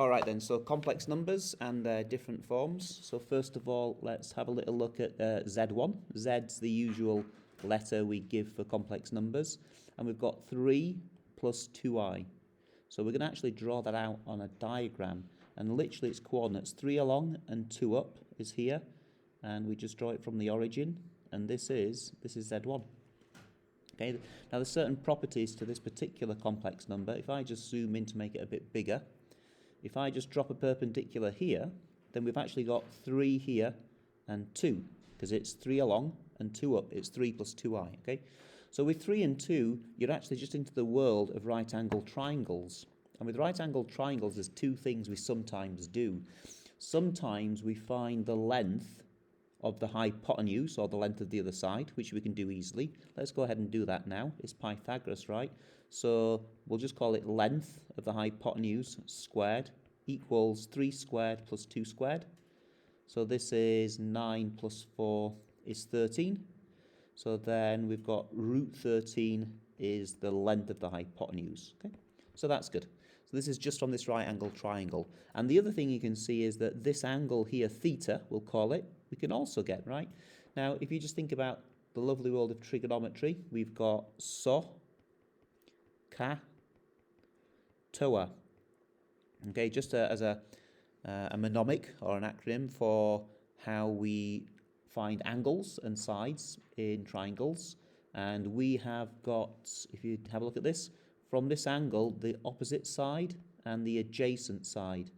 All right then, so complex numbers and their different forms. So first of all, let's have a little look at Z1. Z's the usual letter we give for complex numbers. And we've got 3 plus 2i. So we're going to actually draw that out on a diagram. And literally its coordinates, 3 along and 2 up is here. And we just draw it from the origin. And this is Z1. Okay. Now there's certain properties to this particular complex number. If I just zoom in to make it a bit bigger, if I just drop a perpendicular here, then we've actually got 3 here and 2, because it's 3 along and 2 up. It's 3 plus 2i, okay? So with 3 and 2, you're actually just into the world of right-angled triangles. And with right-angled triangles, there's two things we sometimes do. Sometimes we find the length of the hypotenuse, or the length of the other side, which we can do easily. Let's go ahead and do that now. It's Pythagoras, right? So we'll just call it length of the hypotenuse squared equals 3 squared plus 2 squared. So this is 9 plus 4 is 13. So then we've got root 13 is the length of the hypotenuse. Okay, so that's good. So this is just from this right angle triangle. And the other thing you can see is that this angle here, theta, we'll call it, we can also get, right? Now, if you just think about the lovely world of trigonometry, we've got SO, Ka, Toa. Okay, just as a mnemonic or an acronym for how we find angles and sides in triangles. And we have got, if you have a look at this, from this angle, the opposite side and the adjacent side.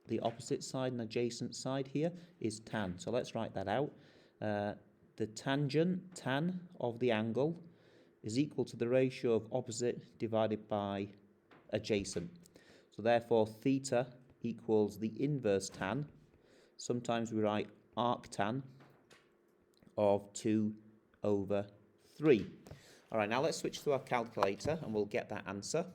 The opposite side and adjacent side here is tan. So let's write that out. The tangent, tan, of the angle is equal to the ratio of opposite divided by adjacent. So therefore, theta equals the inverse tan. Sometimes we write arctan of 2 over 3. All right, now let's switch to our calculator and we'll get that answer.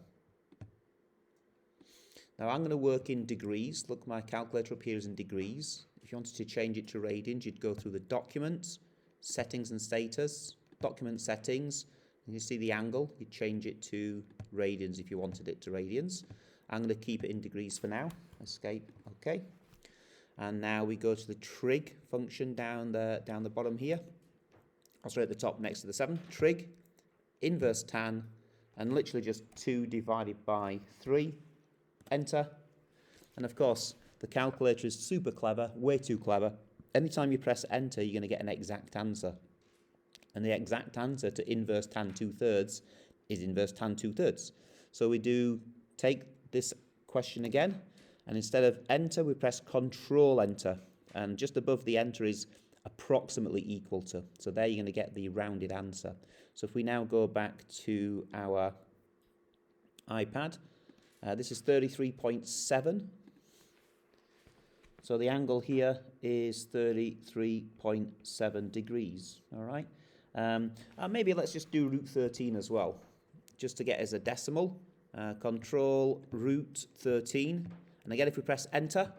Now I'm going to work in degrees. Look, my calculator up here is in degrees. If you wanted to change it to radians, you'd go through the Documents, Settings and Status, Document Settings, and you see the angle. You'd change it to radians if you wanted it to radians. I'm going to keep it in degrees for now. Escape, okay. And now we go to the trig function down the bottom here. Also at the top next to the 7. Trig, inverse tan, and literally just 2 divided by 3. Enter. And of course, the calculator is super clever, way too clever. Anytime you press enter, you're going to get an exact answer. And the exact answer to inverse tan 2/3 is inverse tan 2/3. So we do take this question again, and instead of enter, we press control enter. And just above the enter is approximately equal to. So there you're going to get the rounded answer. So if we now go back to our iPad, this is 33.7. So the angle here is 33.7 degrees. All right. Maybe let's just do root 13 as well, just to get as a decimal. Control root 13. And again, if we press enter,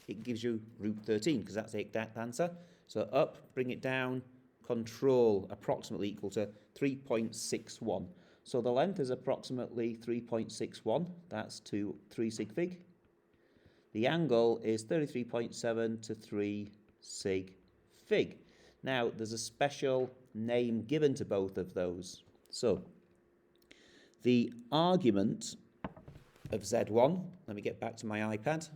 it gives you root 13 because that's the exact answer. So up, bring it down, control approximately equal to 3.61. So the length is approximately 3.61. That's to 3 sig fig. The angle is 33.7 to 3 sig fig. Now, there's a special name given to both of those. So, the argument of Z1, let me get back to my iPad.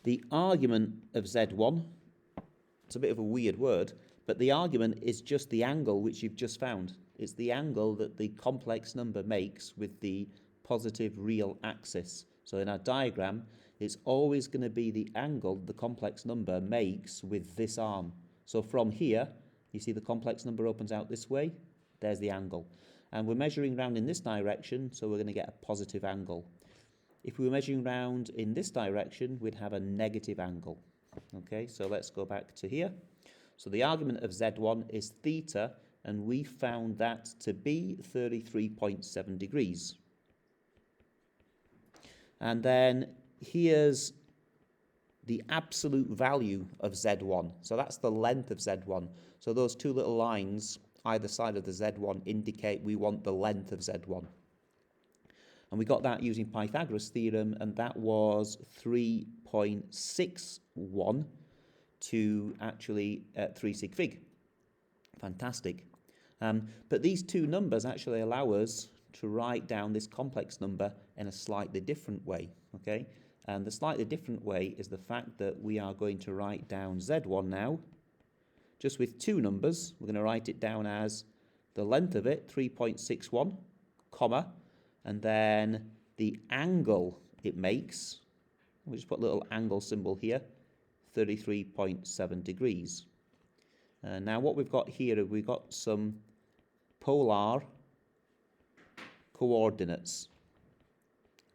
The argument of Z1, it's a bit of a weird word, but the argument is just the angle which you've just found. It's the angle that the complex number makes with the positive real axis. So in our diagram, it's always going to be the angle the complex number makes with this arm. So from here, you see the complex number opens out this way, there's the angle. And we're measuring round in this direction, so we're going to get a positive angle. If we were measuring round in this direction, we'd have a negative angle. Okay, so let's go back to here. So the argument of Z1 is theta, and we found that to be 33.7 degrees. And then here's the absolute value of Z1. So that's the length of Z1. So those two little lines either side of the Z1 indicate we want the length of Z1. And we got that using Pythagoras' theorem, and that was 3.61 to actually 3 sig fig. Fantastic. But these two numbers actually allow us to write down this complex number in a slightly different way, okay? And the slightly different way is the fact that we are going to write down Z1 now, just with two numbers. We're going to write it down as the length of it, 3.61, comma, and then the angle it makes, we'll just put a little angle symbol here, 33.7 degrees. Now what we've got here, we've got some polar coordinates.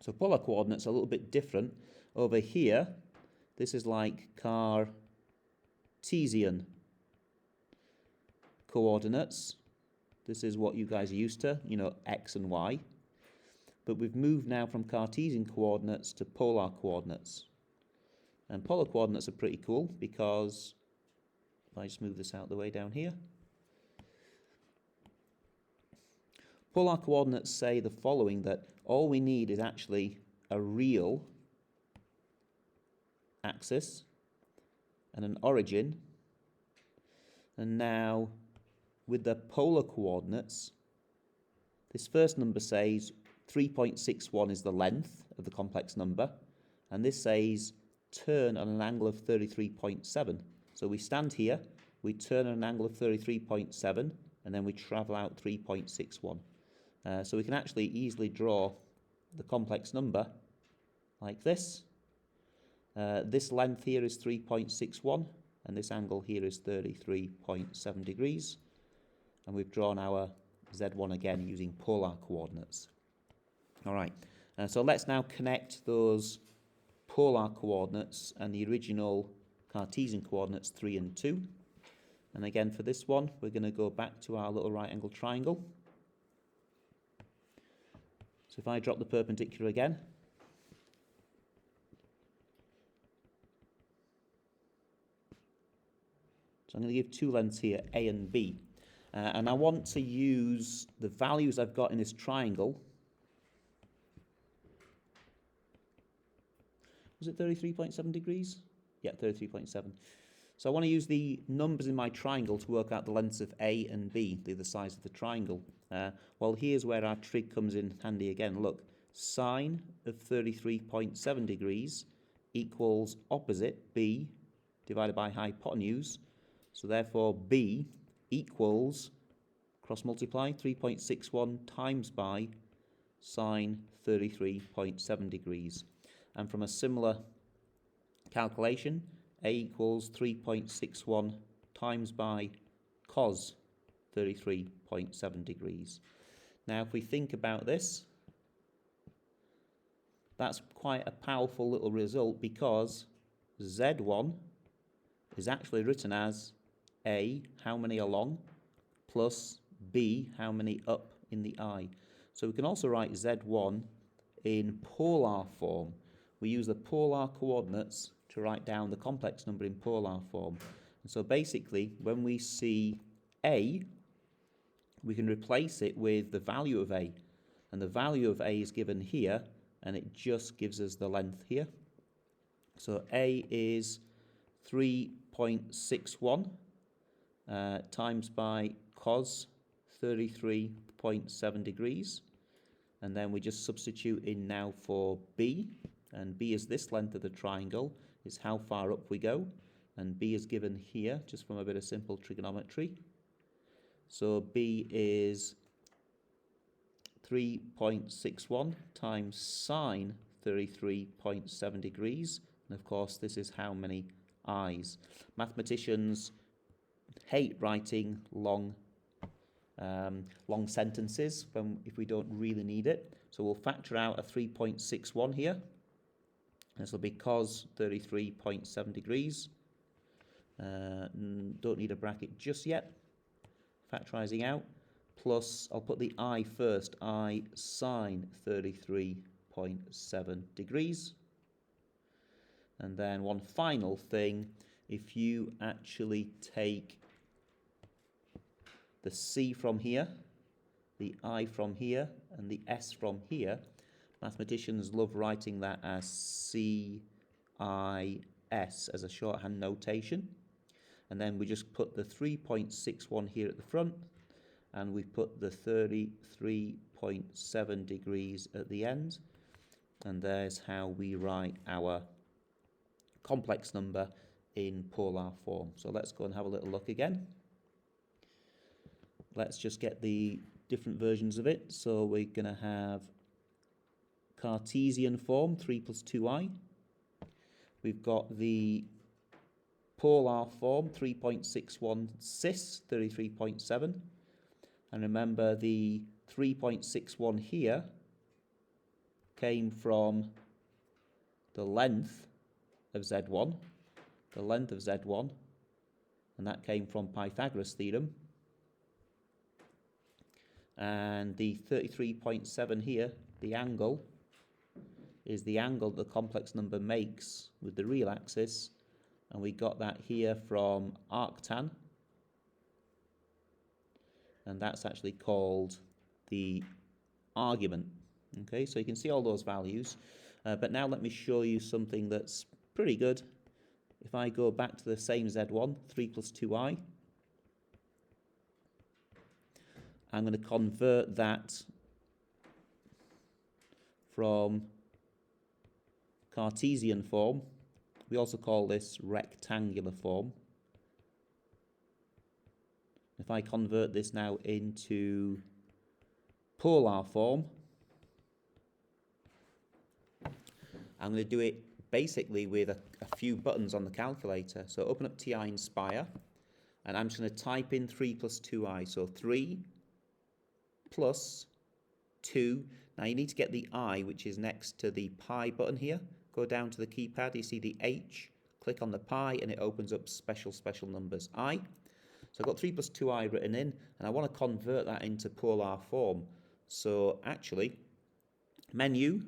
So polar coordinates are a little bit different. Over here, this is like Cartesian coordinates. This is what you guys are used to, you know, X and Y. But we've moved now from Cartesian coordinates to polar coordinates. And polar coordinates are pretty cool because, if I just move this out of the way down here, polar coordinates say the following, that all we need is actually a real axis and an origin. And now with the polar coordinates, this first number says 3.61 is the length of the complex number, and this says turn on an angle of 33.7. So we stand here, we turn on an angle of 33.7, and then we travel out 3.61. So we can actually easily draw the complex number like this. This length here is 3.61, and this angle here is 33.7 degrees. And we've drawn our Z1 again using polar coordinates. All right, so let's now connect those polar coordinates and the original Cartesian coordinates 3 and 2. And again, for this one, we're going to go back to our little right angle triangle. So if I drop the perpendicular again, so I'm going to give two lengths here, A and B. And I want to use the values I've got in this triangle. Was it 33.7 degrees? Yeah, 33.7. So I want to use the numbers in my triangle to work out the lengths of A and B, the size of the triangle. Well, here's where our trig comes in handy again. Look, sine of 33.7 degrees equals opposite B divided by hypotenuse. So therefore B equals, cross multiply, 3.61 times by sine 33.7 degrees. And from a similar calculation, A equals 3.61 times by cos 33.7 degrees. Now if we think about this, that's quite a powerful little result, because Z1 is actually written as A, how many along, plus B, how many up in the eye. So we can also write Z1 in polar form. We use the polar coordinates to write down the complex number in polar form. And so basically, when we see A, we can replace it with the value of A. And the value of A is given here, and it just gives us the length here. So A is 3.61 times by cos 33.7 degrees. And then we just substitute in now for B. And B is this length of the triangle, is how far up we go. And B is given here, just from a bit of simple trigonometry. So B is 3.61 times sine 33.7 degrees. And of course, this is how many eyes. Mathematicians hate writing long sentences if we don't really need it. So we'll factor out a 3.61 here. This will be cos 33.7 degrees. Don't need a bracket just yet. Factorising out. Plus, I'll put the I first. I sine 33.7 degrees. And then one final thing. If you actually take the C from here, the I from here, and the S from here, Mathematicians love writing that as CiS as a shorthand notation. And then we just put the 3.61 here at the front, and we put the 33.7 degrees at the end. And there's how we write our complex number in polar form. So let's go and have a little look again. Let's just get the different versions of it. So we're going to have Cartesian form, 3 plus 2i. We've got the polar form, 3.61 CiS, 33.7. And remember, the 3.61 here came from the length of Z1, and that came from Pythagoras' theorem. And the 33.7 here, the angle, is the angle the complex number makes with the real axis, and we got that here from arctan, and that's actually called the argument. Okay, so you can see all those values, but now let me show you something that's pretty good. If I go back to the same Z1, 3 plus 2i, I'm going to convert that from Cartesian form. We also call this rectangular form. If I convert this now into polar form, I'm going to do it basically with a few buttons on the calculator. So open up TI Inspire, and I'm just going to type in 3 plus 2i. So 3 plus 2. Now you need to get the I, which is next to the pi button here. Go down to the keypad, you see the H, click on the pi, and it opens up special numbers, I. So I've got 3 plus 2i written in, and I want to convert that into polar form. So actually, menu,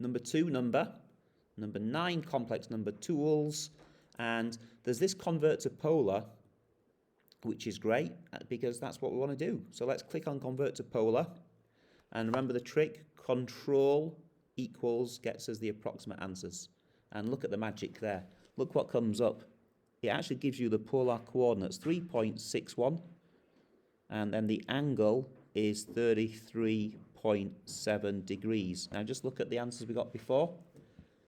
number 2 number 9 complex number tools, and there's this convert to polar, which is great because that's what we want to do. So let's click on convert to polar, and remember the trick, control equals gets us the approximate answers. And look at the magic there. Look what comes up. It actually gives you the polar coordinates, 3.61, and then the angle is 33.7 degrees. Now just look at the answers we got before.